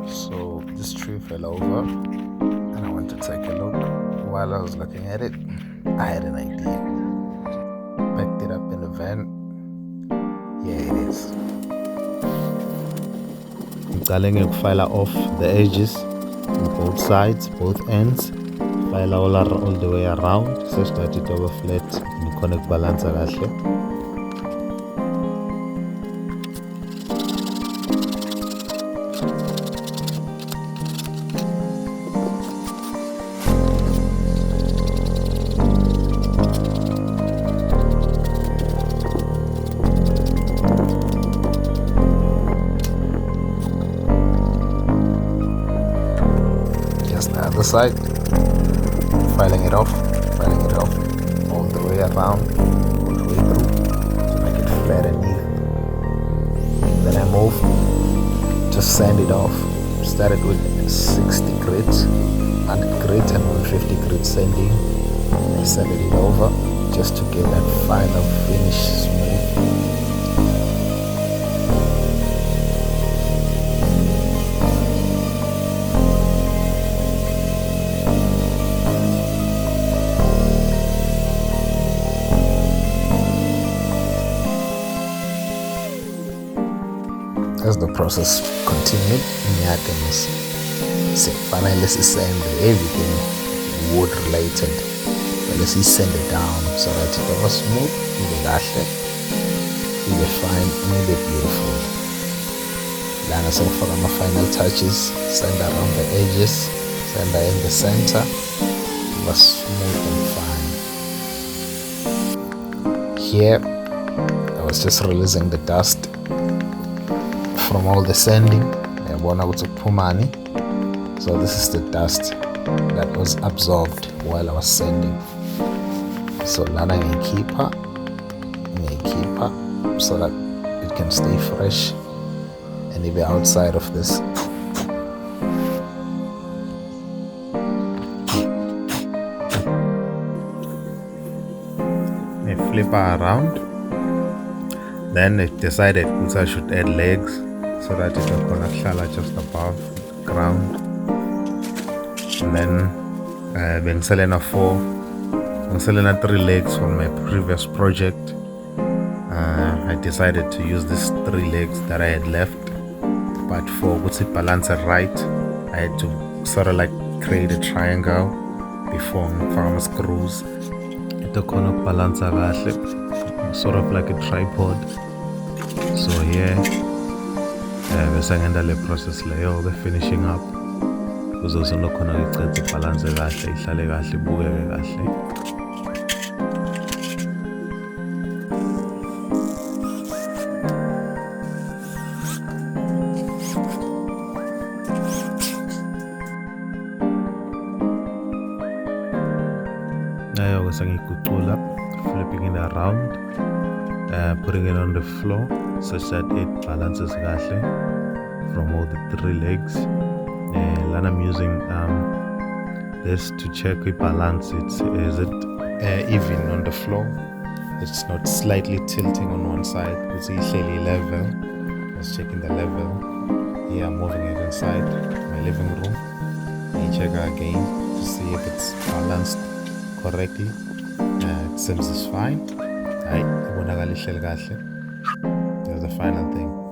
So this tree fell over and I went to take a look. While I was looking at it, I had an idea. Packed it up in the van. Here it is. Ngicale ngiyokufile off the edges on both sides, both ends. File all the way around such that it over flat ngikhona ukubalansa kahle. The other side, filing it off all the way around, all the way through to make it flat and even. Then I move, just sand it off. Started with 60 grit, 100 grit and 150 grit sanding. I sanded it over just to get that final finish smooth. As the process continued, finally send everything wood related. Let's send it down so that it was smooth, fine, beautiful. Then I send for my final touches, send around the edges, send in the center. It was smooth and fine. Here, I was just releasing the dust from all the sanding. So this is the dust that was absorbed while I was sanding. So lana ngiyikeeper so that it can stay fresh and even outside of this. I flip her around. Then I decided I should add legs so that it will connect just above ground. And then bengiselena 3 legs from my previous project. I decided to use these 3 legs that I had left, but for what's it balance right, I had to sort of like create a triangle before farm screws. Ito kono balance sort of like a tripod. So here besangenda le process leyo ke finishing up kuzozono khona icede balance kahle ihlale kahle ibukeke kahle. Nayo ke sengigucula, flipping it around, putting it on the floor such that it balances kahle from all the 3 legs. And I'm using this to check the balance. Is it even on the floor? It's not slightly tilting on one side. It's easily level. Just checking the level. Here I'm moving it inside my living room. I check again to see if it's balanced correctly. It seems it's fine. There's the final thing.